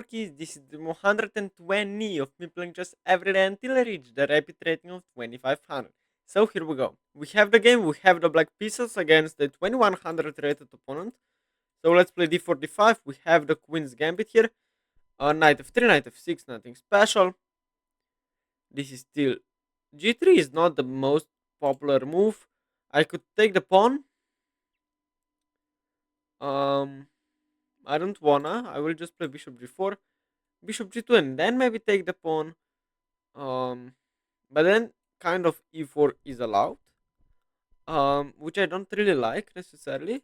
rookies, this is the 120 of me playing just every day until I reach the rapid rating of 2500. So here we go. We have the game, we have the black pieces against the 2100 rated opponent. So let's play d45. We have the queen's gambit here. Knight f3, knight f6, nothing special. This is still g3 is not the most popular move. I could take the pawn. Um, I don't wanna. I will just play bishop g4, bishop g2, and then maybe take the pawn. Um, but then kind of e4 is allowed, which I don't really like necessarily.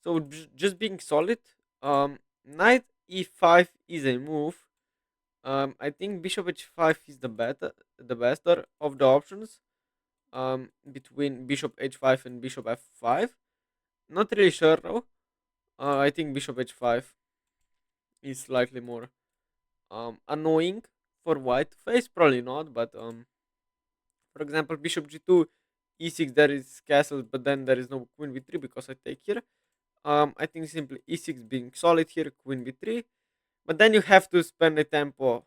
So just being solid. Knight e5 is a move. I think bishop h5 is the better of the options. Between bishop h5 and bishop f5. Not really sure though. I think bishop h5 is slightly more annoying for white to face. Probably not, but for example, bishop g2, e6 there is castles, but then there is no queen b3 because I take here. I think simply e6 being solid here, queen b3, but then you have to spend the tempo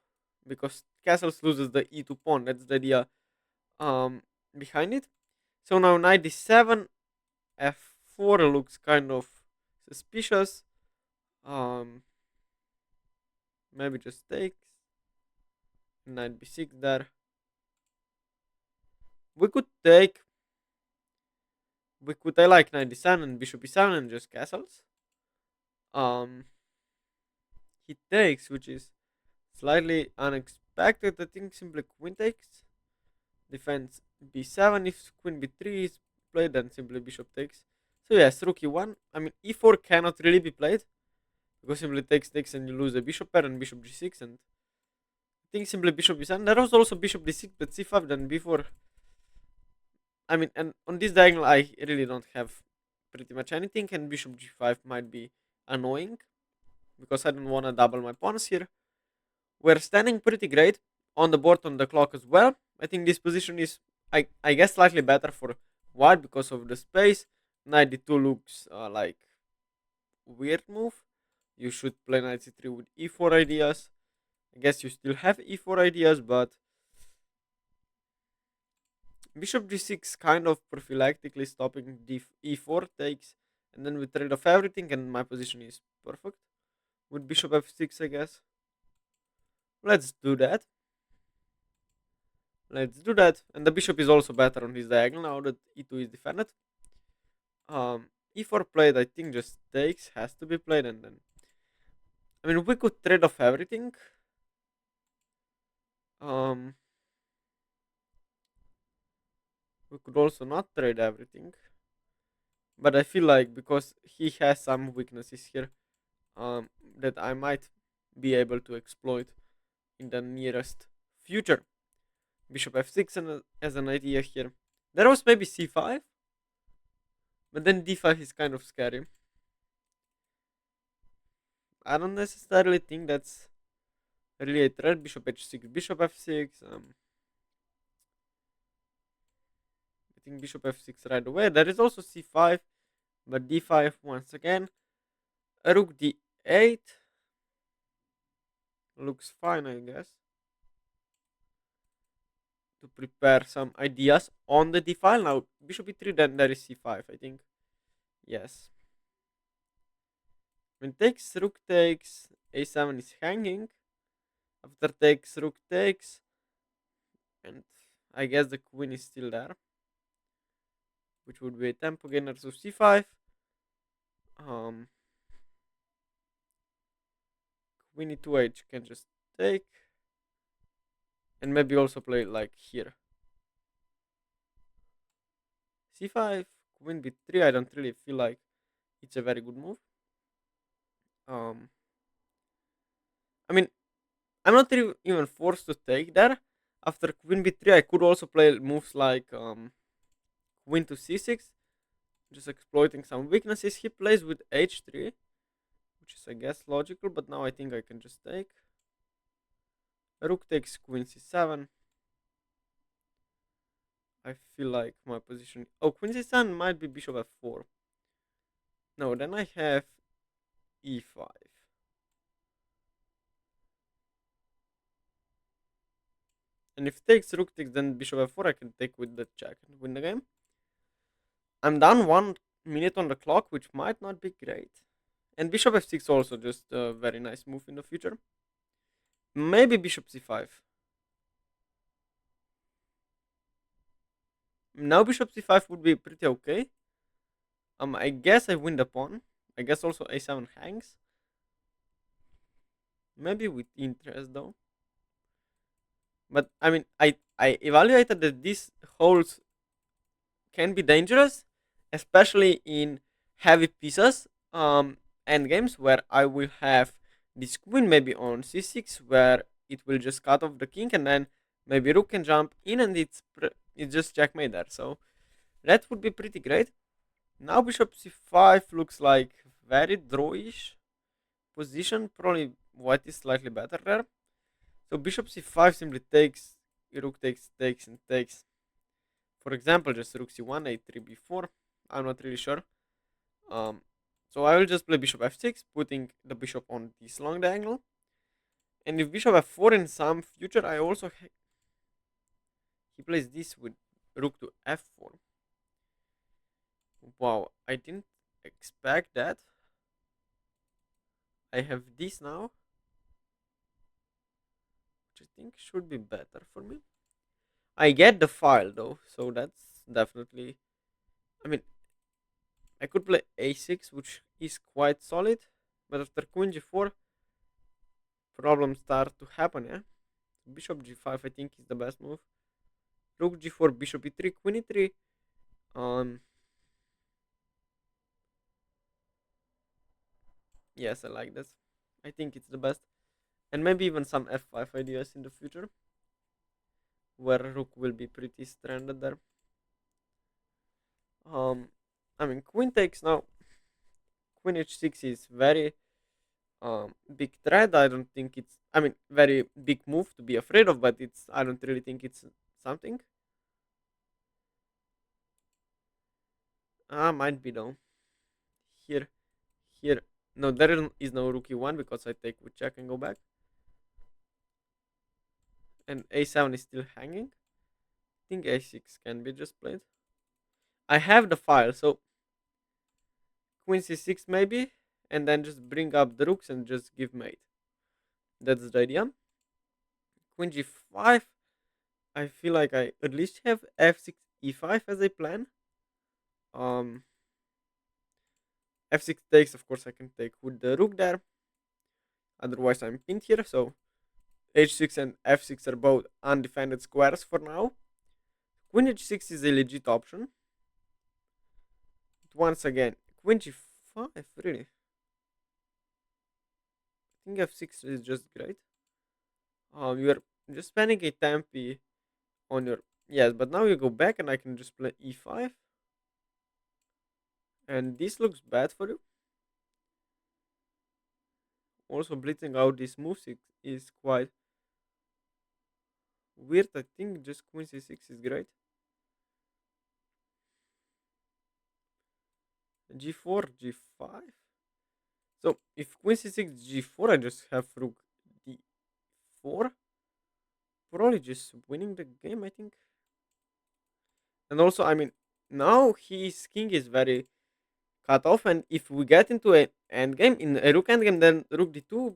because castles loses the e2 pawn. That's the idea behind it. So now knight d7, f4 looks kind of suspicious. Um, Maybe just takes. Knight b6 there. We could take. I like knight d7 and bishop e7 and just castles. Um, he takes, which is slightly unexpected. I think simply queen takes. Defense b7. If queen b3 is played, then simply bishop takes. So yes, rook e1. I mean, e4 cannot really be played because simply takes and you lose a bishop pair and bishop g6 and I think simply bishop b7. There was also bishop d6, but c5 then b4. I mean, and on this diagonal, I really don't have pretty much anything, and bishop g5 might be annoying because I don't want to double my pawns here. We're standing pretty great on the board on the clock as well. I think this position is, I guess, slightly better for white because of the space. Knight d2 looks like weird move. You should play knight c3 with e4 ideas. I guess you still have e4 ideas, but bishop g6 kind of prophylactically stopping e4 takes, and then we trade off everything, and my position is perfect with bishop f6, I guess. Let's do that. Let's do that. And the bishop is also better on his diagonal now that e2 is defended. E4 played, I think just takes, has to be played, and then I mean we could trade off everything. Um, we could also not trade everything, but I feel like because he has some weaknesses here, that I might be able to exploit in the nearest future. Bishop f6 as an idea here. There was maybe c5, but then d5 is kind of scary. I don't necessarily think that's really a threat. Bishop h6, bishop f6. I think bishop f6 right away. There is also c5, but d5 once again. Rook d8 looks fine, I guess. To prepare some ideas on the d file. Now, bishop e3, then there is c5, I think. Yes. When takes, rook takes, a7 is hanging. After takes, rook takes. And I guess the queen is still there, which would be a tempo gainer to c5. Um, Queen e2h can just take. And maybe also play like here. c5, queen b3, I don't really feel like it's a very good move. Um, I mean, I'm not even forced to take there. After queen b3, I could also play moves like queen to c6, just exploiting some weaknesses. He plays with h3, which is, I guess, logical, but now I think I can just take. Rook takes queen c7. I feel like my position. Oh, queen c7 might be bishop f4. No, then I have e5. And if takes rook takes, then bishop f4, I can take with the check and win the game. I'm down 1 minute on the clock, which might not be great. And bishop f6 also just a very nice move in the future. Maybe bishop c5. Now bishop c5 would be pretty okay. I guess I win the pawn. I guess also a7 hangs. Maybe with interest though. But I mean, I evaluated that these holes can be dangerous, especially in heavy pieces. Endgames where I will have this queen maybe on c6, where it will just cut off the king, and then maybe rook can jump in, and it's just checkmate there. So that would be pretty great. Now bishop c5 looks like very drawish position. Probably white is slightly better there. So bishop c5 simply takes, rook takes, and takes. For example, just rook c1, a3, b4. I'm not really sure. Um, so I will just play bishop f6, putting the bishop on this long diagonal. And if bishop f4 in some future, I also he plays this with rook to f4. Wow, I didn't expect that. I have this now, which I think should be better for me. I get the file though, so that's definitely. I mean, I could play a6, which is quite solid, but after queen g4, problems start to happen. Yeah, bishop g5 I think is the best move. Rook g4, bishop e3, queen e3. Um, yes, I like this. I think it's the best, and maybe even some f5 ideas in the future, where rook will be pretty stranded there. Um, I mean, queen takes now. Queen h6 is very big threat. I don't think it's. I mean, very big move to be afraid of, but it's. I don't really think it's something. Might be though. Here, here. No, there is no rookie one because I take with check and go back. And a7 is still hanging. I think a6 can be just played. I have the file, so queen c6 maybe, and then just bring up the rooks and just give mate. That's the idea. Queen g5. I feel like I at least have f6 e5 as a plan. Um, f6 takes, of course, I can take with the rook there. Otherwise, I'm pinned here. So h6 and f6 are both undefended squares for now. Queen h6 is a legit option. But once again, queen g5, really. I think f6 is just great. You're just spending a tempi on your. Yes, but now you go back and I can just play e5. And this looks bad for you. Also, blitzing out these moves is quite weird. I think just queen c6 is great. g4, g5. So if queen c6, g4, I just have rook d4. Probably just winning the game, I think. And also, I mean, now his king is very cut off, and if we get into an endgame, in a rook endgame, then rook d2,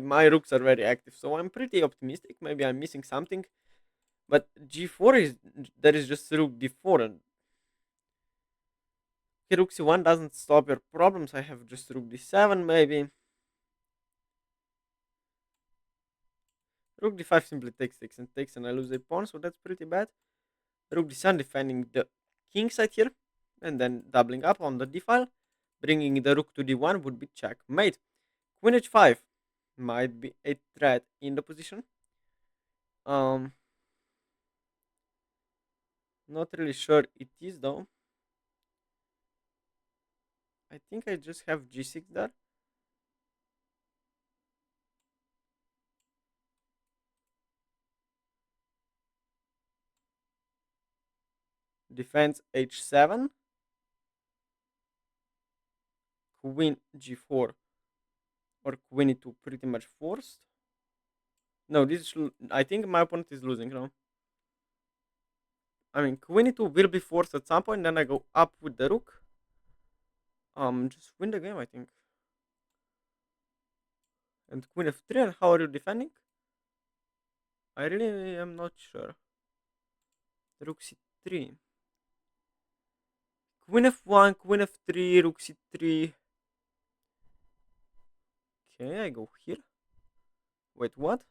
my rooks are very active. So I'm pretty optimistic. Maybe I'm missing something. But g4 is there is just rook d4, and rook c1 doesn't stop your problems. I have just rook d7 maybe. Rook d5 simply takes and takes, and I lose a pawn, so that's pretty bad. Rook d7 defending the king side here, and then doubling up on the d file, bringing the rook to d1 would be checkmate. Queen h5 might be a threat in the position. Um, not really sure it is though. I think I just have g6 there. Defense h7, queen g4, or queen e2 pretty much forced. No, I think my opponent is losing now. I mean, queen e2 will be forced at some point. Then I go up with the rook. Just win the game, I think. And queen f3. And how are you defending? I really am not sure. Rook c3. Queen f1, queen f3, rook c3. Okay, I go here. Wait, what?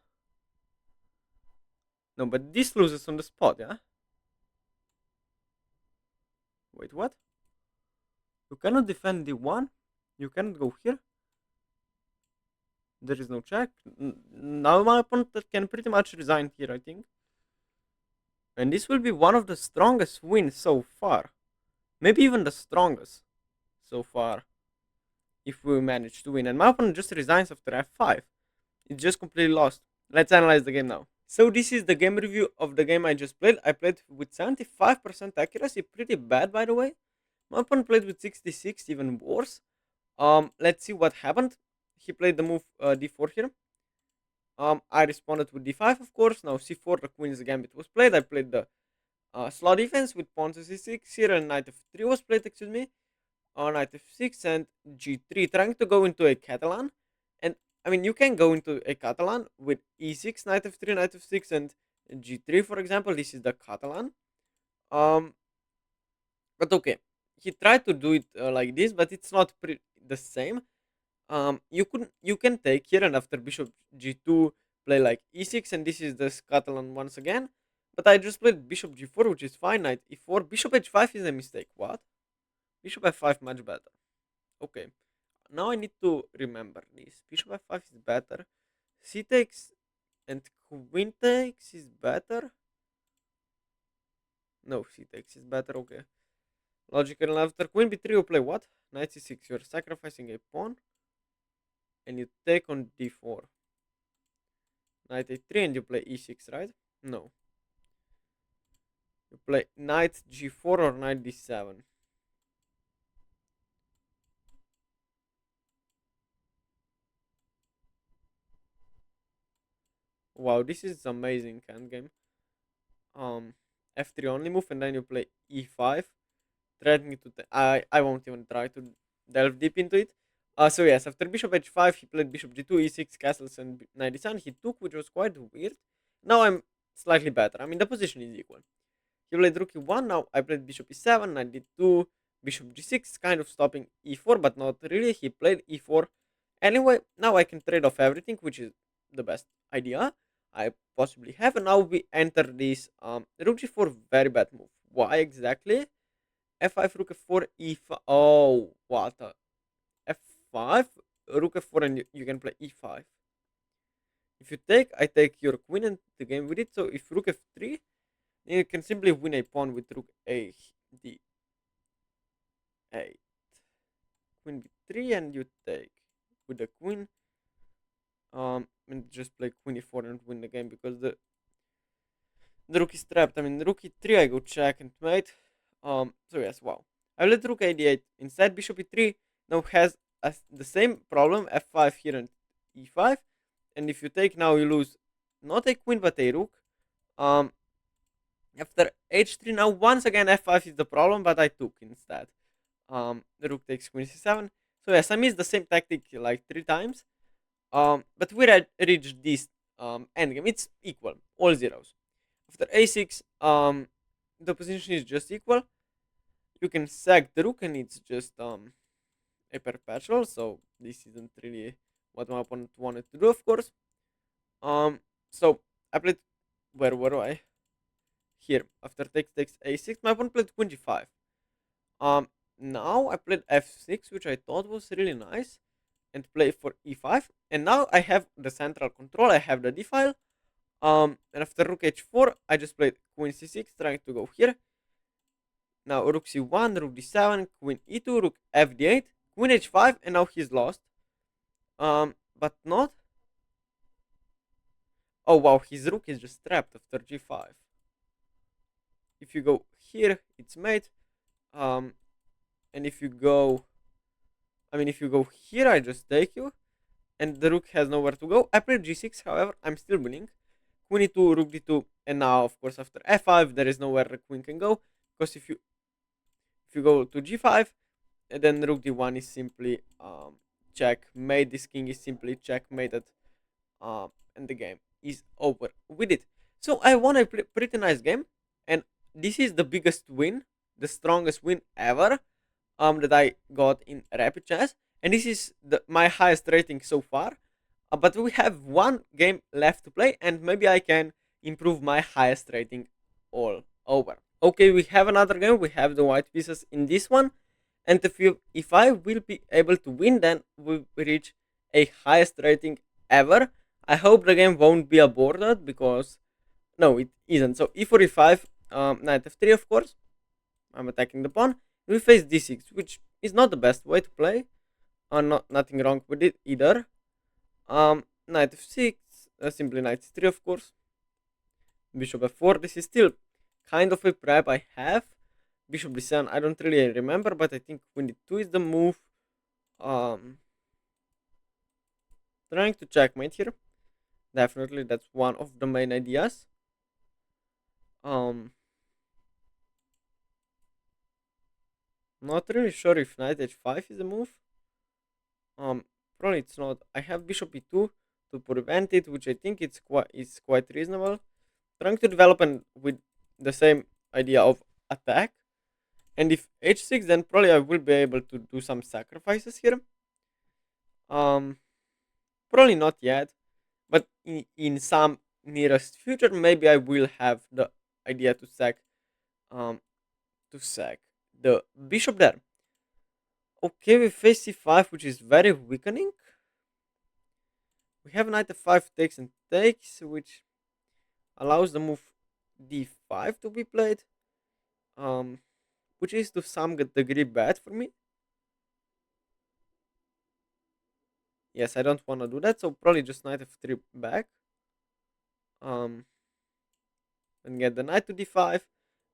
No, but this loses on the spot, yeah? Wait, what? You cannot defend d1? You cannot go here? There is no check. Now my opponent can pretty much resign here, I think. And this will be one of the strongest wins so far. Maybe even the strongest so far. If we manage to win. And my opponent just resigns after f5. It's just completely lost. Let's analyze the game now. So this is the game review of the game I just played. I played with 75% accuracy. Pretty bad, by the way. My opponent played with 66, even worse. Let's see what happened. He played the move d4 here. I responded with d5, of course. Now c4, the queen's gambit was played. I played the slow defense with pawn to c6 here, and knight f3 was played, excuse me. Knight f6 and g3, trying to go into a Catalan. And I mean, you can go into a Catalan with e6, knight f3, knight f6, and g3, for example. This is the Catalan. Um, but okay, he tried to do it like this, but it's not the same. You can take here, and after bishop g2 play like e6, and this is the Catalan once again. But I just played bishop g4, which is fine. Knight e4, bishop h5 is a mistake. What? Bishop f5 much better. Okay, now I need to remember this. Bishop f5 is better. C takes and queen takes is better. No, c takes is better. Okay, logical. After queen b3, you play what? Knight c6. You're sacrificing a pawn, and you take on d4. Knight a3, and you play e6, right? No, you play knight g4 or knight d7. Wow, this is amazing endgame. F3 only move, and then you play e5, threatening to. I won't even try to delve deep into it. So yes, after bishop h5, he played bishop g2, e6, castles, and knight d7. He took, which was quite weird. Now I'm slightly better. I mean, the position is equal. He played rook e1. Now I played bishop e7, knight d2, bishop g6, kind of stopping e4, but not really. He played e4. Anyway, now I can trade off everything, which is the best idea I possibly have. And now we enter this rook g4, very bad move. Why exactly? f5, rook f4, e5. Oh, what? F5, rook f4, and you can play e5. If you take, I take your queen and the game with it. So if rook f3, then you can simply win a pawn with rook a d8. Queen b3, and you take with the queen. And just play queen e4 and win the game because the rook is trapped. I mean, rook e3, I go check and mate. So yes, wow. I let rook a8 instead. Bishop e3 now has the same problem. f5 here and e5, and if you take now, you lose not a queen but a rook. After h3, now once again f5 is the problem, but I took instead. The rook takes queen c7. So yes, I missed the same tactic like 3 times. But we reached this endgame. It's equal, all zeros. After a6, the position is just equal. You can sack the rook, and it's just a perpetual. So this isn't really what my opponent wanted to do, of course. So I played. Where were I? Here. After takes a6, my opponent played queen g5. Now I played f6, which I thought was really nice, and play for e5. And now I have the central control. I have the d file. And after rook h4, I just played queen c6, trying to go here. Now rook c1, rook d7, queen e2, rook fd8, queen h5, and now he's lost. But not. Oh wow, his rook is just trapped after g5. If you go here, it's mate. And if you go, I mean, if you go here, I just take you. and the rook has nowhere to go. I played g6, however, I'm still winning. Queen e2, rook d2, and now, of course, after f5, there is nowhere the queen can go, because if you go to g5, then rook d1 is simply checkmate. This king is simply checkmated, and the game is over with it. So I won a pretty nice game, and this is the biggest win, the strongest win ever, that I got in rapid chess, and this is my highest rating so far. But we have one game left to play, and maybe I can improve my highest rating all over. Okay, we have another game. We have the white pieces in this one, and if I will be able to win, then we reach a highest rating ever. I hope the game won't be aborted, because no, it isn't. So e4 e5, knight f3, of course. I'm attacking the pawn. We face d6, which is not the best way to play. Nothing wrong with it either. Knight f6, simply knight c3, of course. Bishop f4. This is still kind of a prep I have. Bishop d7, I don't really remember, but I think queen d2 is the move. Um, Trying to checkmate here. Definitely, that's one of the main ideas. Um, Not really sure if knight h5 is a move. Um, Probably it's not. I have bishop e2 to prevent it, which I think it's quite reasonable. Trying to develop with the same idea of attack. And if h6, then probably I will be able to do some sacrifices here. Um, Probably not yet, but in some nearest future, maybe I will have the idea um to sack the bishop there. Okay, we face c5, which is very weakening. We have knight f5 takes and takes, which allows the move d5 to be played, um, which is to some degree bad for me. Yes, I don't want to do that, so probably just knight f3 back, um, and get the knight to d5.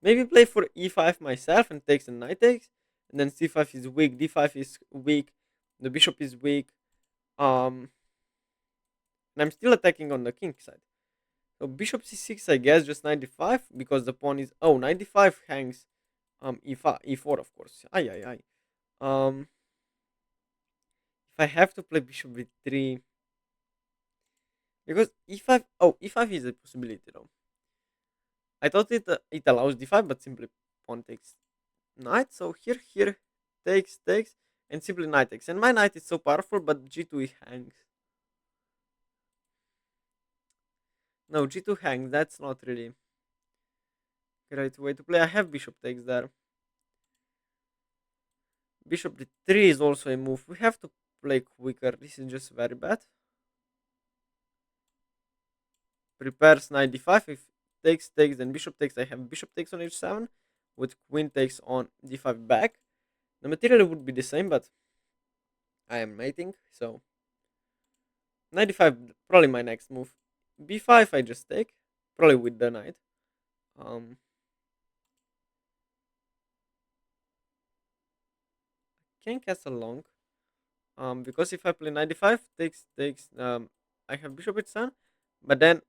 Maybe play for e5 myself and takes and knight takes, and then c5 is weak, d5 is weak, the bishop is weak, um, and I'm still attacking on the king side. So bishop c6, I guess, just 95, because the pawn is 95 hangs e5, e4, of course. Ay ay ay. If I have to play bishop b3, because e5, e5 is a possibility though. I thought it allows d5, but simply pawn takes knight. So here takes, and simply knight takes. And my knight is so powerful, but g2 hangs. No, g2 hangs. That's not really great way to play. I have bishop takes there. Bishop d3 is also a move. We have to play quicker. This is just very bad. Prepares knight d5. If takes, then bishop takes. I have bishop takes on h7 with queen takes on d5 back. The material would be the same, but I am mating, so 95 probably my next move. b5 I just take, probably with the knight. Um, can castle long. Because if I play 95 takes I have bishop h7, but then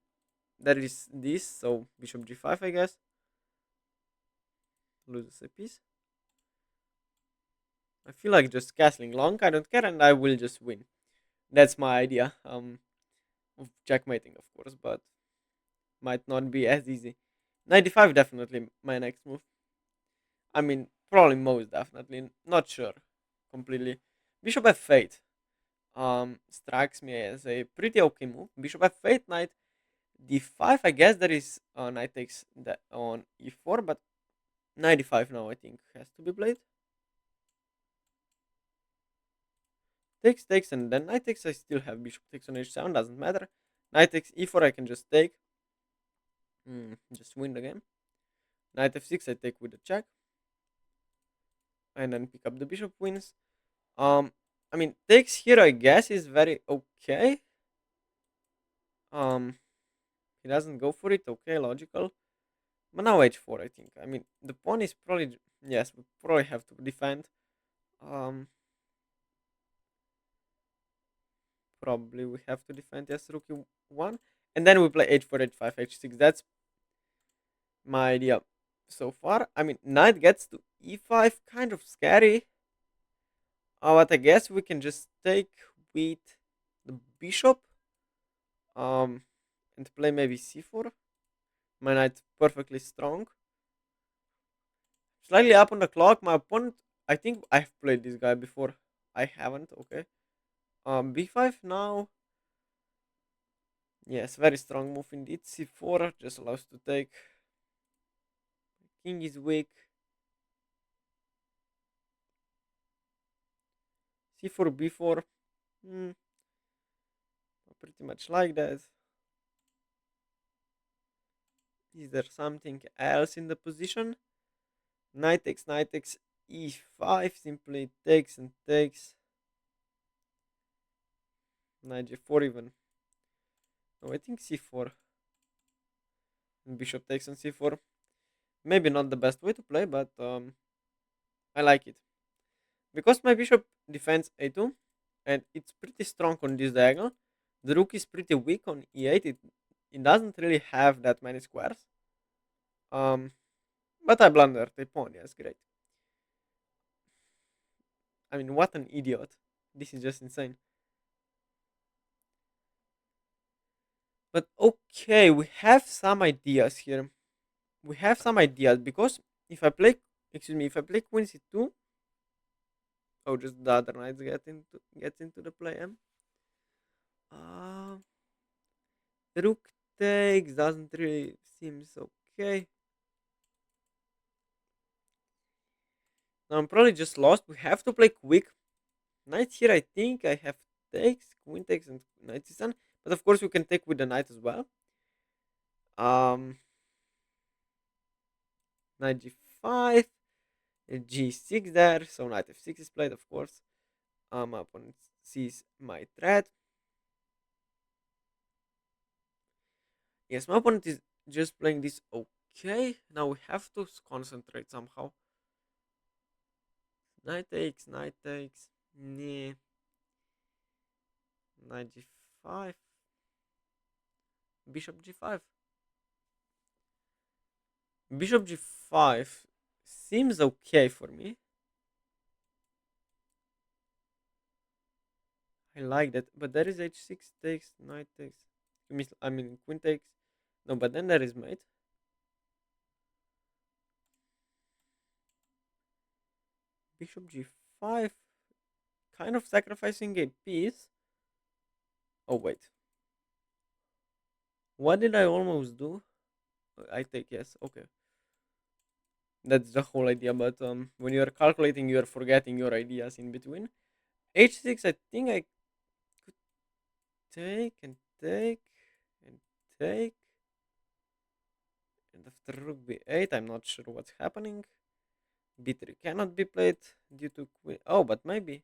there is this, so bishop g5 I guess loses a piece. I feel like just castling long. I don't care, and I will just win. That's my idea. Of checkmating, of course, but might not be as easy. 95 definitely my next move. I mean, probably most definitely. Not sure completely. Bishop f8 strikes me as a pretty okay move. Bishop f8, knight d5. I guess there is knight takes that on e4, but 95 now I think has to be played. Takes, and then knight takes. I still have bishop takes on h7. Doesn't matter. Knight takes e4. I can just take. Just win the game. Knight f6. I take with the check, and then pick up the bishop. Wins. I mean, takes here I guess is very okay. Um, he doesn't go for it. Okay, logical. But now h4, I think. I mean, the pawn is probably yes. We probably have to defend. Um, probably we have to defend yes rook one, and then we play h4, h5, h6. That's my idea so far. I mean, knight gets to e5, kind of scary. But I guess we can just take with the bishop, um, and play maybe c4. My knight perfectly strong. Slightly up on the clock. My opponent, I think I've played this guy before. I haven't. Okay. B5 now. Yes, very strong move indeed. C4 just allows to take. King is weak. C4, B4. Hmm, pretty much like that. Is there something else in the position? Knight takes E5. Simply takes and takes. Knight G4 even. No, I think C4. And bishop takes on C4. Maybe not the best way to play, but I like it. Because my bishop defends A2, and it's pretty strong on this diagonal. The rook is pretty weak on E8. It doesn't really have that many squares. Um, but I blundered a pawn. Yes, great. I mean, what an idiot. This is just insane. But okay, we have some ideas here. We have some ideas because if I play, excuse me, if I play queen c2, oh, just the other knights gets into the play. Uh, rook takes doesn't really seems okay. Now I'm probably just lost. We have to play quick. Knight here, I think I have takes, queen takes, and knight c7. But of course, we can take with the knight as well. Um, Knight g5, g6 there. So knight f6 is played, of course. My opponent sees my threat. Yes, my opponent is just playing this okay. Now we have to concentrate somehow. Knight takes, knight takes. Nah. Knight g5. Bishop g5. Bishop g5 seems okay for me. I like that, but there is h6 takes, knight takes. I mean, queen takes. No, but then there is mate. Bishop g5, kind of sacrificing a piece. Oh wait, what did I almost do? I take yes. Okay, that's the whole idea. But when you are calculating, you are forgetting your ideas in between. H6, I think I could take and take and take. And after rook b8, I'm not sure what's happening. B3 cannot be played due to queen. Oh, but maybe.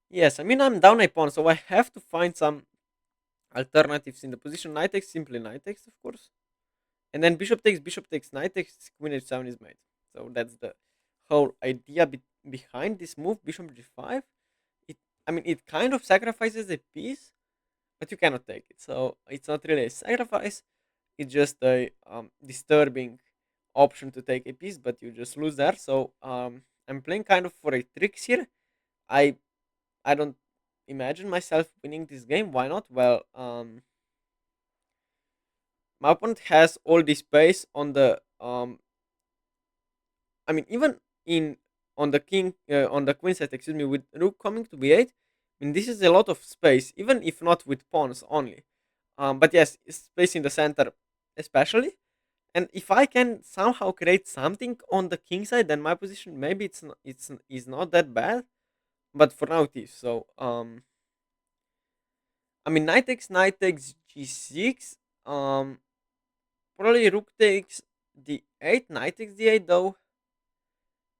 Yes, I mean I'm down a pawn, so I have to find some alternatives in the position. Knight takes, simply knight takes, of course. And then bishop takes, knight takes, queen h7 is made. So that's the whole idea behind this move, bishop g5. It, I mean, it kind of sacrifices a piece, but you cannot take it. So it's not really a sacrifice. It's just a disturbing option to take a piece, but you just lose there. So I'm playing kind of for a tricks here. I I don't imagine myself winning this game. Why not? Well, my opponent has all this space on the I mean, even in on the queen side, excuse me, with rook coming to b8. I mean, this is a lot of space, even if not with pawns only. But yes, space in the center, especially. And if I can somehow create something on the king side, then my position maybe is not that bad. But for now it is. So I mean, knight takes g6. Probably rook takes d8. Knight takes d8 though,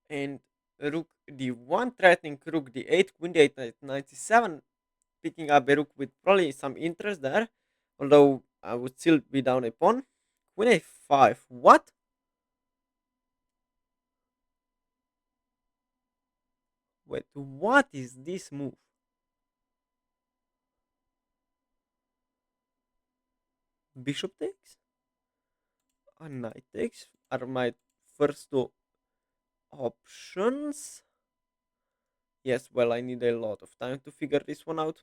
and rook d1 threatening rook d8, queen d8, knight 97, picking up a rook with probably some interest there, although I would still be down a pawn. Queen a5, what? Wait, what is this move? Bishop takes? Knight takes are my first two options. Yes, well, I need a lot of time to figure this one out.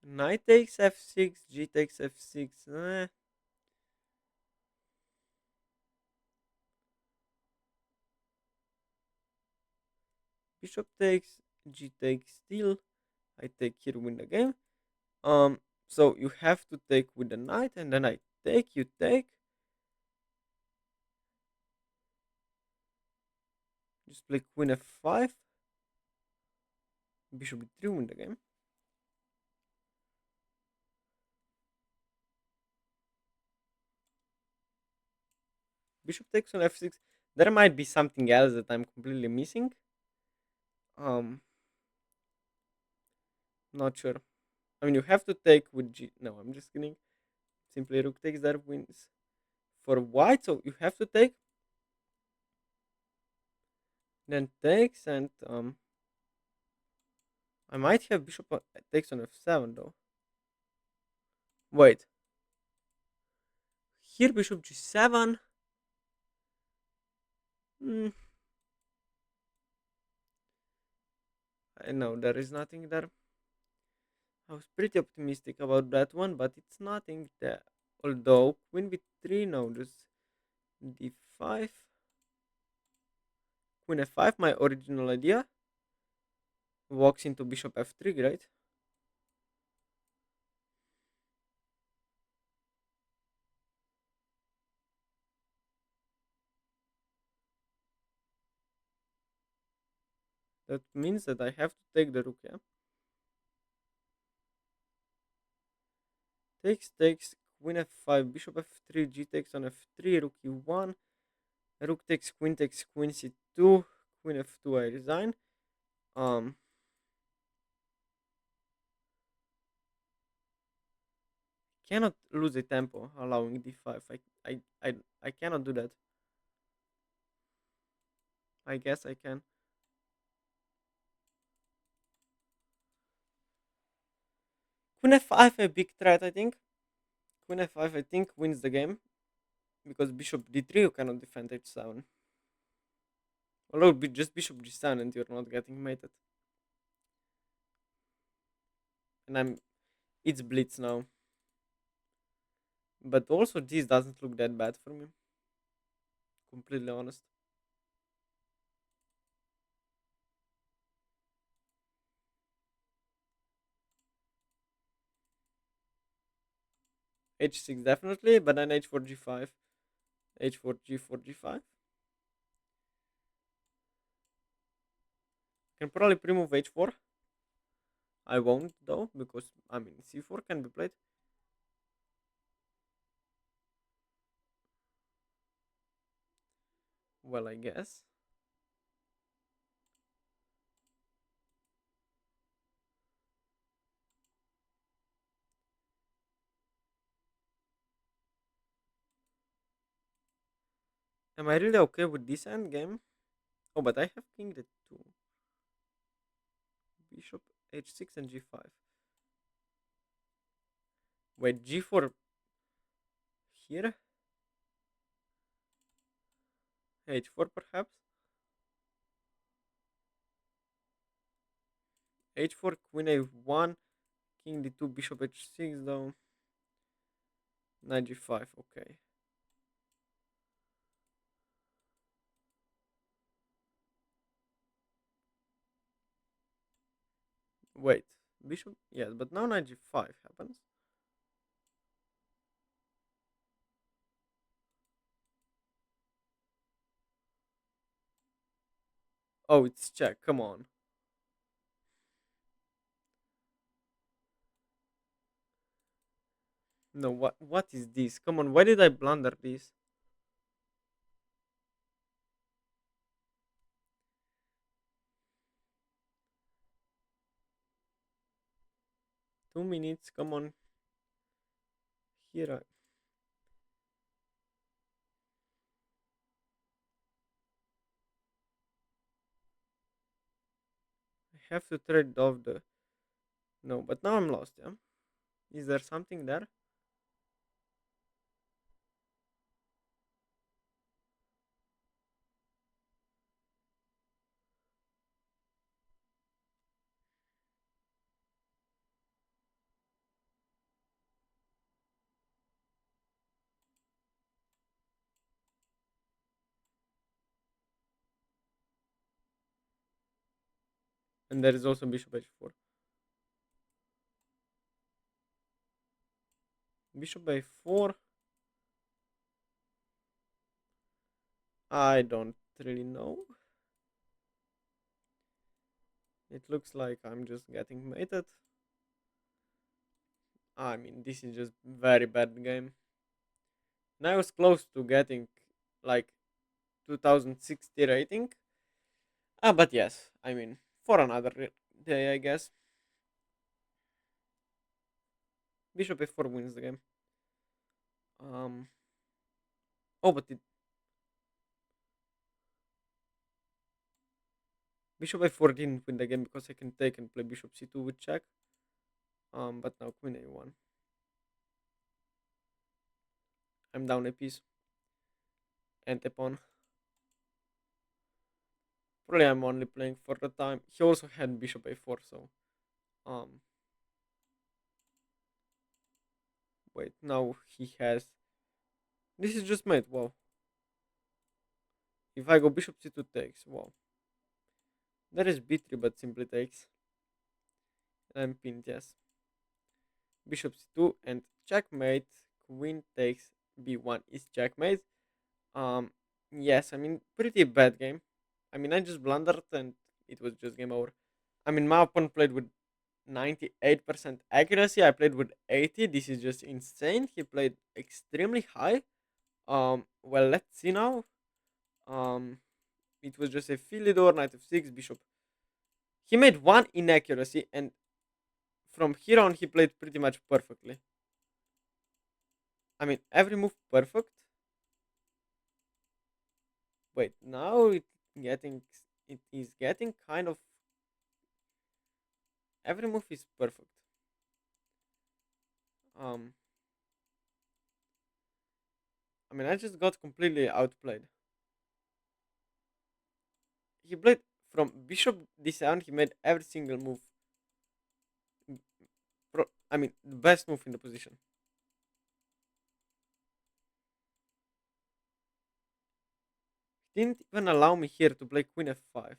Knight takes f6, g takes f6. Bishop takes, g takes still. I take here, win the game. So you have to take with the knight, and then I take, you take. Just play queen f5. Bishop e3, win the game. Bishop takes on f6. There might be something else that I'm completely missing. Um, Not sure. I mean, you have to take with g. No, I'm just kidding. Simply rook takes there wins for white. So you have to take, then takes, and I might have bishop takes on f7 though. Wait, here bishop g7. Hmm, I know there is nothing there. I was pretty optimistic about that one, but it's nothing there. Although queen b3, no, just d5, queen f5. My original idea walks into bishop f3, right? That means that I have to take the rook, yeah? Takes, queen f5, bishop f3, g takes on f3, rook e1, rook takes queen c2, queen f2, I resign. Um, Cannot lose a tempo allowing d5. I cannot do that. I guess I can. Queen f5 a big threat, I think. Queen f5 I think wins the game because bishop d3 you cannot defend h7. Although just bishop g7 and you're not getting mated. And it's blitz now. But also this doesn't look that bad for me. Completely honest. h6 definitely, but then h4 g5, h4 g4 g5. Can probably pre-move h4. I won't though because I mean c4 can be played. Well, I guess. Am I really okay with this endgame? Oh, but I have king d2, bishop h6 and g5. Wait, g4 here, h4 perhaps, h4 queen a1, king d2, bishop h6 though, knight g5. Okay. Wait, bishop, yes, but now knight g5 happens. Oh, it's check. Come on. No, what is this? Come on, why did I blunder this? 2 minutes. Come on. Here. have to trade off the no, but now I'm lost. Yeah, is there something there? And there is also bishop h4. Bishop a4. I don't really know. It looks like I'm just getting mated. I mean, this is just very bad game. And I was close to getting like 2060 rating. Ah, but yes, I mean, for another day, I guess. Bishop a4 wins the game. Um. Oh, but bishop a4 didn't win the game because I can take and play bishop c2 with check. But now queen a1. I'm down a piece and a pawn. Probably I'm only playing for the time. He also had bishop a4, so um. Wait, now he has. This is just mate. Wow. If I go bishop c2 takes. Wow. There is b3, but simply takes. And I'm pinned. Yes. Bishop c2 and checkmate. Queen takes b1 is checkmate. Um. Yes, I mean pretty bad game. I mean I just blundered and it was just game over. I mean my opponent played with 98% accuracy. I played with 80. This is just insane. He played extremely high. Well, let's see now. Um, it was just a Philidor, knight f6, bishop. He made one inaccuracy, and from here on, he played pretty much perfectly. I mean, every move perfect. Wait, now getting it is getting kind of every move is perfect. Um, I mean, I just got completely outplayed. He played from bishop d7. He made every single move. I mean, the best move in the position. Didn't even allow me here to play queen f5.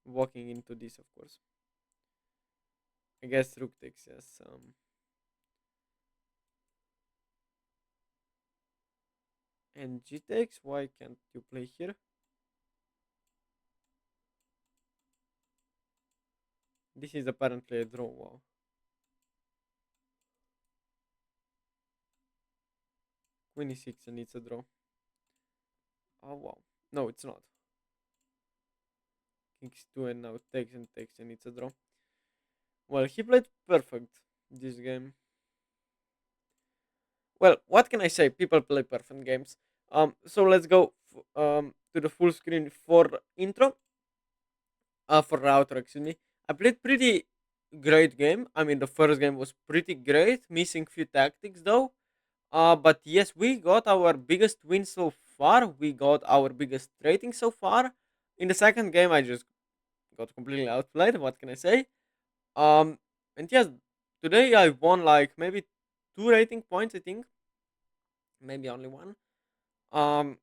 Walking into this, of course. I guess rook takes, yes. And g takes, why can't you play here? This is apparently a draw, wow. Queen e6 and it's a draw. Oh wow. No, it's not. King c2 and now takes and it's a draw. Well, he played perfect this game. Well, what can I say? People play perfect games. So let's go to the full screen for intro. For router, excuse me. I played pretty great game. I mean, the first game was pretty great, missing few tactics though. But yes, we got our biggest win so far. We got our biggest rating so far. In the second game, I just got completely outplayed. What can I say? And yes, today I won like maybe two rating points. I think maybe only one. Um,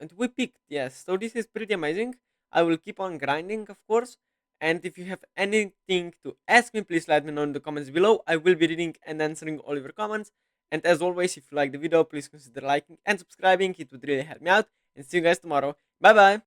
and we picked, yes, so this is pretty amazing. I will keep on grinding, of course, and if you have anything to ask me, please let me know in the comments below. I will be reading and answering all of your comments, and as always, if you like the video, please consider liking and subscribing. It would really help me out, and see you guys tomorrow. Bye bye.